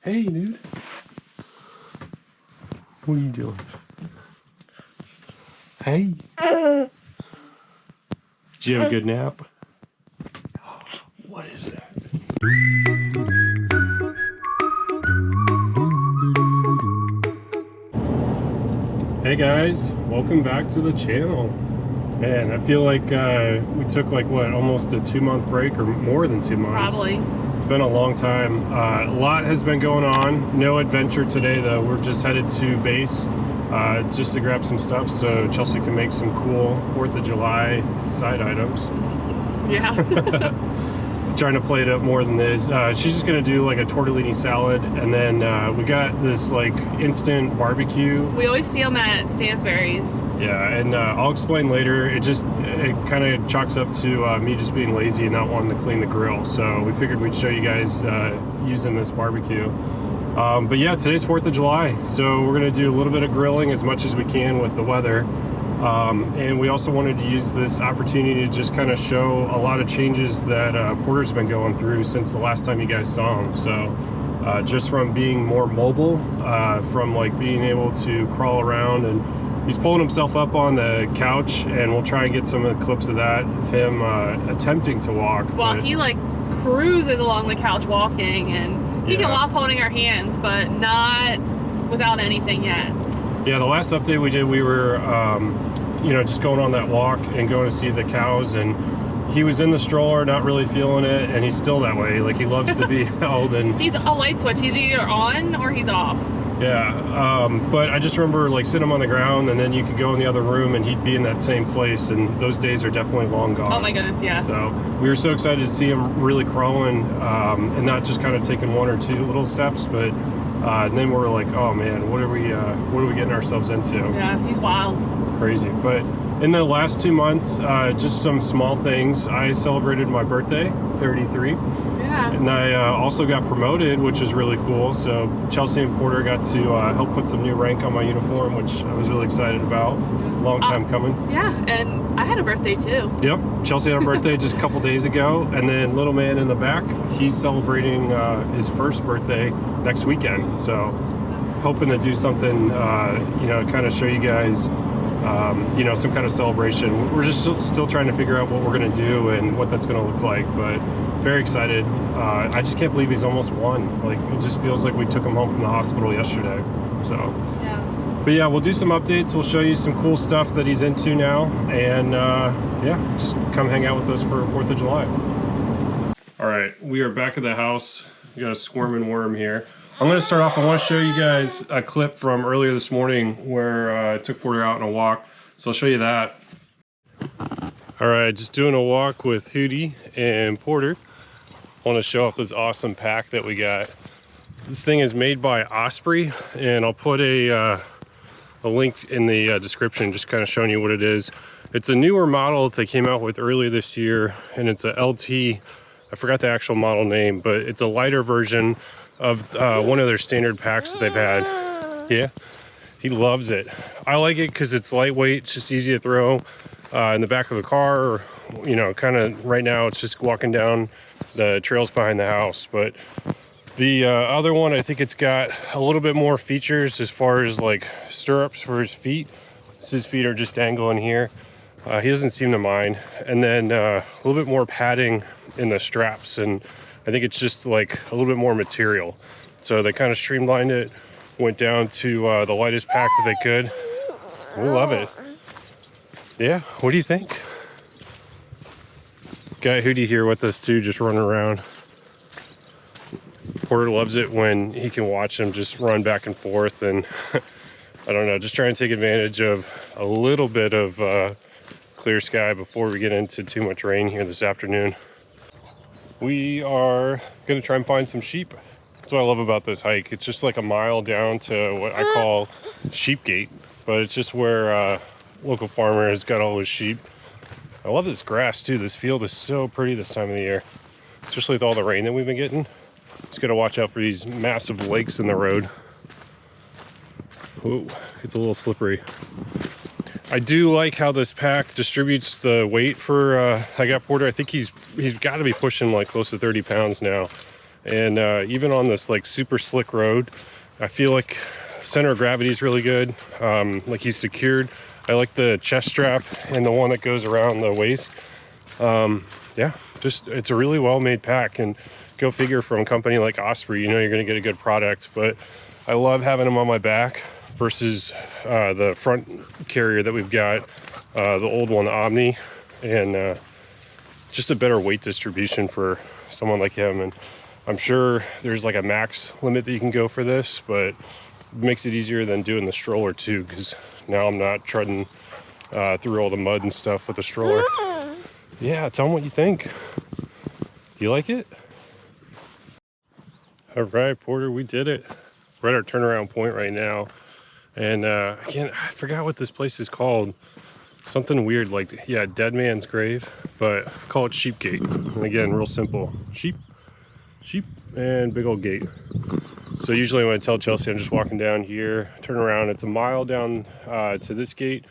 Hey, dude. What are you doing? Hey. Did you have a good nap? What is that? Hey guys, welcome back to the channel. Man, I feel like we took like what, almost a 2-month break or more than 2 months. Probably. It's been a long time. A lot has been going on. No adventure today though. We're just headed to base just to grab some stuff so Chelsea can make some cool 4th of July side items. Yeah. Trying to play it up more than this. She's just gonna do like a tortellini salad, and then we got this like instant barbecue. We always see them at Sainsbury's. Yeah, and I'll explain later. It kind of chalks up to me just being lazy and not wanting to clean the grill. So we figured we'd show you guys using this barbecue. But yeah, today's 4th of July, so we're gonna do a little bit of grilling as much as we can with the weather. And we also wanted to use this opportunity to just kind of show a lot of changes that Porter's been going through since the last time you guys saw him. So just from being more mobile, from like being able to crawl around, and he's pulling himself up on the couch, and we'll try and get some of the clips of that of him attempting to walk. Well, he like cruises along the couch walking, and he can walk holding our hands, but not without anything yet. Yeah, the last update we did, we were, you know, just going on that walk and going to see the cows, and he was in the stroller, not really feeling it, and he's still that way. Like, he loves to be held, and he's a light switch. He's either on or he's off. Yeah, but I just remember like sitting him on the ground, and then you could go in the other room and he'd be in that same place, and those days are definitely long gone. Oh my goodness, yes. So we were so excited to see him really crawling, and not just kind of taking 1 or 2 little steps, but and then we're like, oh man, what are we getting ourselves into? Yeah, he's wild. Crazy. But in the last 2 months, just some small things. I celebrated my birthday, 33. Yeah. And I also got promoted, which was really cool. So Chelsea and Porter got to help put some new rank on my uniform, which I was really excited about. Long time coming. Yeah, and I had a birthday too. Yep, Chelsea had a birthday just a couple days ago, and then little man in the back, he's celebrating his first birthday next weekend. So hoping to do something, you know, kind of show you guys, you know, some kind of celebration. We're just still trying to figure out what we're going to do and what that's going to look like, but very excited. I just can't believe he's almost 1. Like, it just feels like we took him home from the hospital yesterday. So yeah. But yeah, we'll do some updates. We'll show you some cool stuff that he's into now, and yeah, just come hang out with us for 4th of July. All right, we are back at the house. We got a squirming worm here. I'm gonna start off, I wanna show you guys a clip from earlier this morning where I took Porter out on a walk. So I'll show you that. All right, just doing a walk with Hootie and Porter. I wanna show off this awesome pack that we got. This thing is made by Osprey, and I'll put a link in the description, just kind of showing you what it is. It's a newer model that they came out with earlier this year, and it's a LT. I forgot the actual model name, but it's a lighter version of one of their standard packs that they've had. Yeah, he loves it. I like it because it's lightweight, it's just easy to throw in the back of the car, or, you know, kind of right now it's just walking down the trails behind the house. But the other one, I think it's got a little bit more features as far as like stirrups for his feet. So his feet are just dangling here. He doesn't seem to mind. And then a little bit more padding in the straps, and I think it's just like a little bit more material. So they kind of streamlined it, went down to the lightest pack that they could. We love it. Yeah, what do you think? Got Hootie here with us too, just running around. Porter loves it when he can watch him just run back and forth, and I don't know, just trying to take advantage of a little bit of clear sky before we get into too much rain here this afternoon. We are gonna try and find some sheep. That's what I love about this hike. It's just like a mile down to what I call Sheep Gate, but it's just where local farmer has got all his sheep. I love this grass too. This field is so pretty this time of the year, especially with all the rain that we've been getting. Just gotta watch out for these massive lakes in the road. Whoa, it's a little slippery. I do like how this pack distributes the weight for I got Porter. I think he's got to be pushing like close to 30 pounds now, And even on this like super slick road, I feel like center of gravity is really good. Like he's secured. I like the chest strap and the one that goes around the waist. Yeah, just it's a really well made pack, and go figure, from a company like Osprey, you know you're going to get a good product. But I love having them on my back versus the front carrier that we've got, the old one, the Omni, and just a better weight distribution for someone like him. And I'm sure there's like a max limit that you can go for this, but it makes it easier than doing the stroller too, because now I'm not treading through all the mud and stuff with the stroller. Yeah, tell them what you think. Do you like it? All right, Porter, we did it. We're at our turnaround point right now. And again, I forgot what this place is called. Something weird like, yeah, Dead Man's Grave, but I call it Sheep Gate. And again, real simple. Sheep, and big old gate. So usually when I tell Chelsea I'm just walking down here, turn around, it's a mile down to this gate,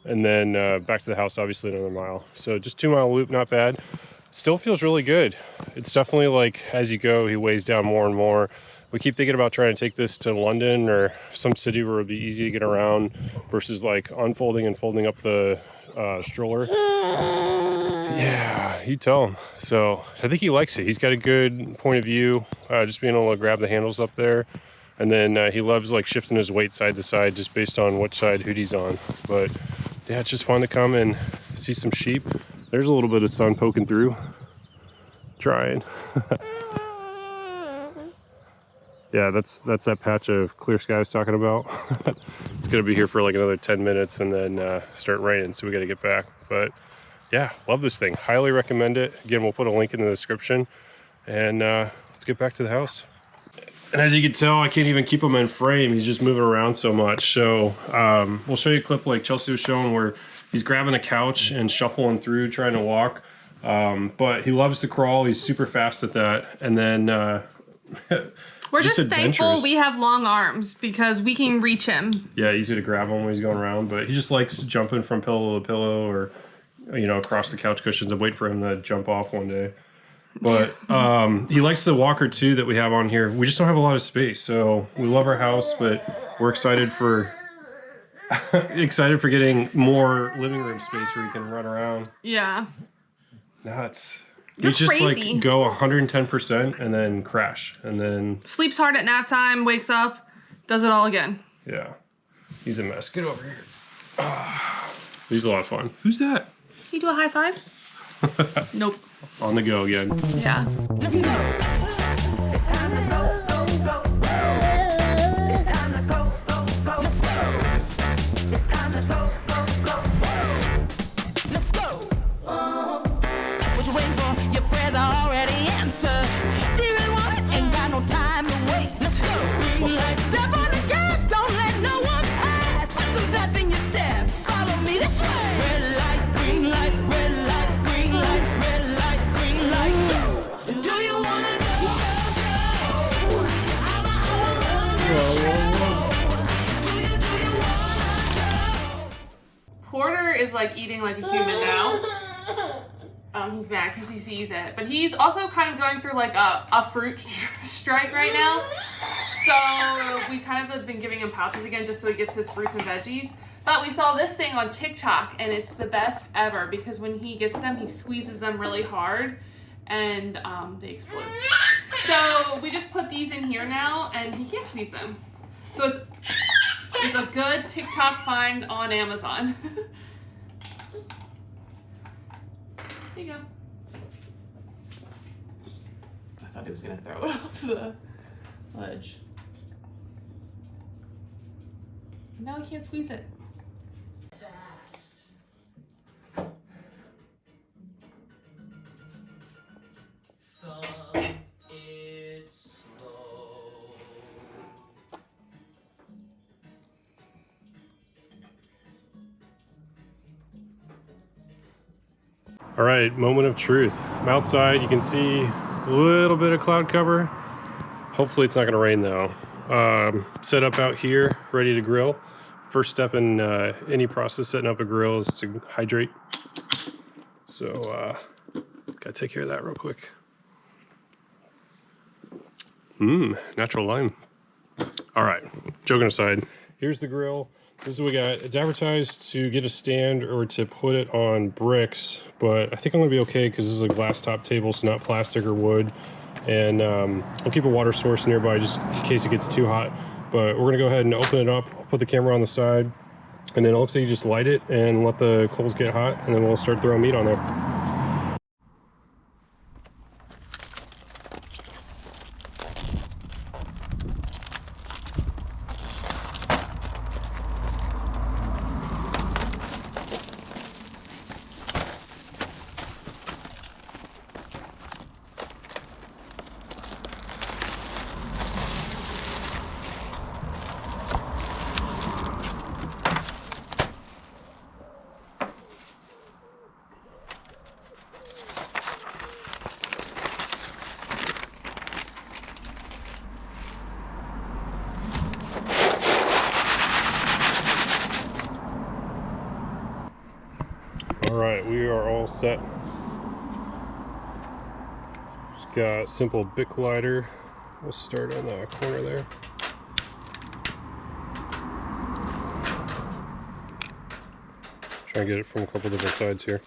and then back to the house, obviously another mile. So just 2 mile loop, not bad. Still feels really good. It's definitely like, as you go, he weighs down more and more. We keep thinking about trying to take this to London or some city where it'll be easy to get around, versus like unfolding and folding up the stroller. Yeah, you tell him. So I think he likes it. He's got a good point of view, just being able to grab the handles up there. And then he loves like shifting his weight side to side just based on which side Hootie's on. But yeah, it's just fun to come and see some sheep. There's a little bit of sun poking through. Trying. Yeah, that's that patch of clear sky I was talking about. It's gonna be here for like another 10 minutes and then start raining, so we gotta get back. But yeah, love this thing. Highly recommend it. Again, we'll put a link in the description. And let's get back to the house. And as you can tell, I can't even keep him in frame. He's just moving around so much. So we'll show you a clip like Chelsea was showing where he's grabbing a couch and shuffling through trying to walk. But he loves to crawl. He's super fast at that. And then we're just thankful we have long arms because we can reach him. Yeah, easy to grab him when he's going around. But he just likes jumping from pillow to pillow, or you know, across the couch cushions, and wait for him to jump off one day. But he likes the walker too that we have on here. We just don't have a lot of space, so we love our house, but we're excited for getting more living room space where you can run around. Yeah. Nuts. You just crazy. Like go 110% and then crash, and then sleeps hard at nap time, wakes up, does it all again. Yeah. He's a mess. Get over here. He's a lot of fun. Who's that? Can you do a high five? Nope. On the go again. Yeah. Let's go. Porter is like eating like a human now. He's mad because he sees it, but he's also kind of going through like a fruit strike right now. So we kind of have been giving him pouches again just so he gets his fruits and veggies. But we saw this thing on TikTok and it's the best ever because when he gets them, he squeezes them really hard and they explode. So we just put these in here now and he can't squeeze them. So it's a good TikTok find on Amazon. There you go. I thought he was gonna throw it off the ledge. No, he can't squeeze it. Fast. It's slow. All right, moment of truth. I'm outside, you can see a little bit of cloud cover. Hopefully it's not gonna rain though. Set up out here, ready to grill. First step in any process setting up a grill is to hydrate. So, gotta take care of that real quick. Natural lime. All right, joking aside, here's the grill. This is what we got. It's advertised to get a stand or to put it on bricks, but I think I'm gonna be okay because this is a glass top table, so not plastic or wood. And I'll keep a water source nearby just in case it gets too hot. But we're gonna go ahead and open it up. I'll put the camera on the side, and then it looks like you just light it and let the coals get hot, and then we'll start throwing meat on there. All right, we are all set. Just got a simple Bic lighter. We'll start on the corner there. Try and get it from a couple different sides here.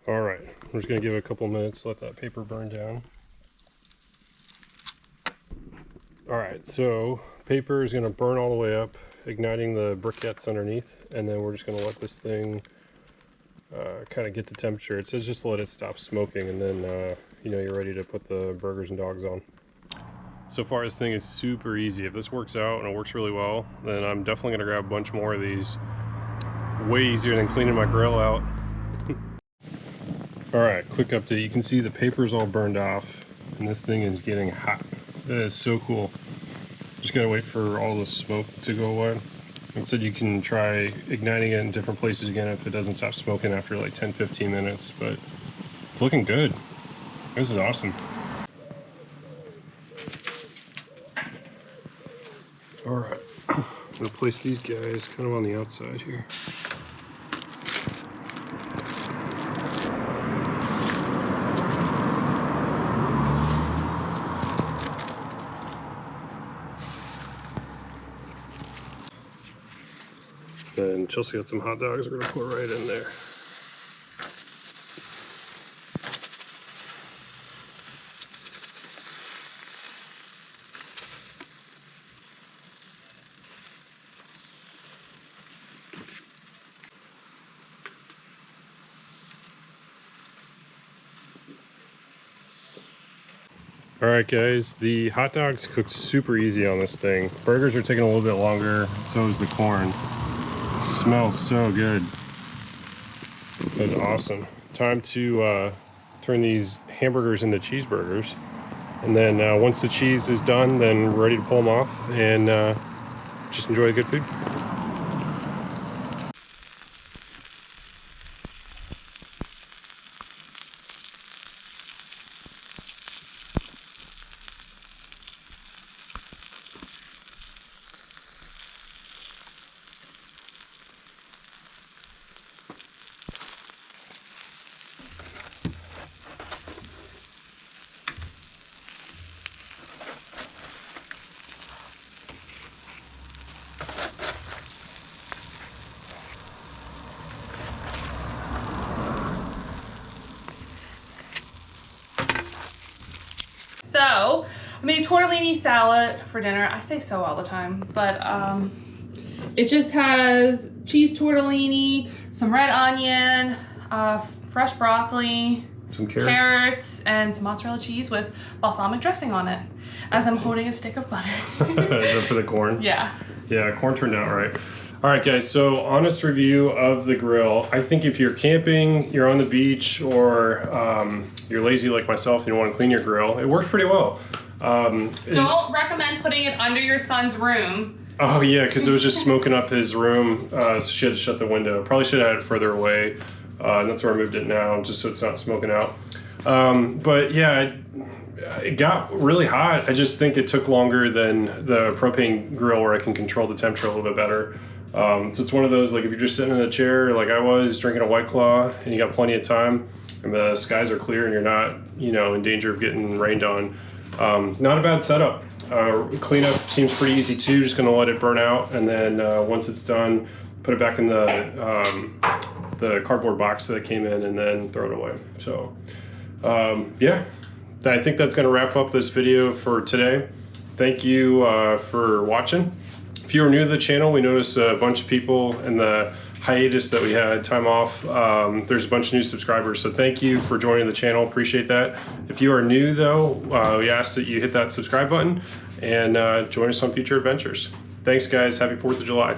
All right, we're just gonna give it a couple minutes to let that paper burn down. All right, so paper is gonna burn all the way up, igniting the briquettes underneath, and then we're just gonna let this thing kind of get the temperature. It says just let it stop smoking, and then you know, you're ready to put the burgers and dogs on. So far, this thing is super easy. If this works out and it works really well, then I'm definitely gonna grab a bunch more of these. Way easier than cleaning my grill out. All right, quick update. You can see the paper's all burned off, and this thing is getting hot. That is so cool. Just gotta wait for all the smoke to go away. It said you can try igniting it in different places again if it doesn't stop smoking after like 10-15 minutes, but it's looking good. This is awesome. All right, I'm gonna place these guys kind of on the outside here. And Chelsea got some hot dogs we're gonna put right in there. All right, guys, the hot dogs cooked super easy on this thing. Burgers are taking a little bit longer, so is the corn. It smells so good. That's awesome. Time to turn these hamburgers into cheeseburgers. And then once the cheese is done, then we're ready to pull them off and just enjoy the good food. So, I made tortellini salad for dinner. I say so all the time, but it just has cheese tortellini, some red onion, fresh broccoli, some carrots, and some mozzarella cheese with balsamic dressing on it, as I'm holding a stick of butter. Is that for the corn? Yeah. Yeah, corn turned out right. All right, guys, so honest review of the grill. I think if you're camping, you're on the beach, or you're lazy like myself and you want to clean your grill, it works pretty well. Don't recommend putting it under your son's room. Oh yeah, because it was just smoking up his room, so she had to shut the window. Probably should have had it further away, and that's where I moved it now, just so it's not smoking out. But yeah, it got really hot. I just think it took longer than the propane grill where I can control the temperature a little bit better. So it's one of those, like if you're just sitting in a chair like I was drinking a White Claw and you got plenty of time and the skies are clear and you're not, you know, in danger of getting rained on, not a bad setup. Cleanup seems pretty easy too. Just gonna let it burn out, and then once it's done, put it back in the cardboard box that it came in, and then throw it away. So yeah, I think that's gonna wrap up this video for today. Thank you for watching. If you are new to the channel, we noticed a bunch of people in the hiatus that we had time off. There's a bunch of new subscribers, so thank you for joining the channel. Appreciate that. If you are new though, we ask that you hit that subscribe button and join us on future adventures. Thanks guys, happy 4th of July.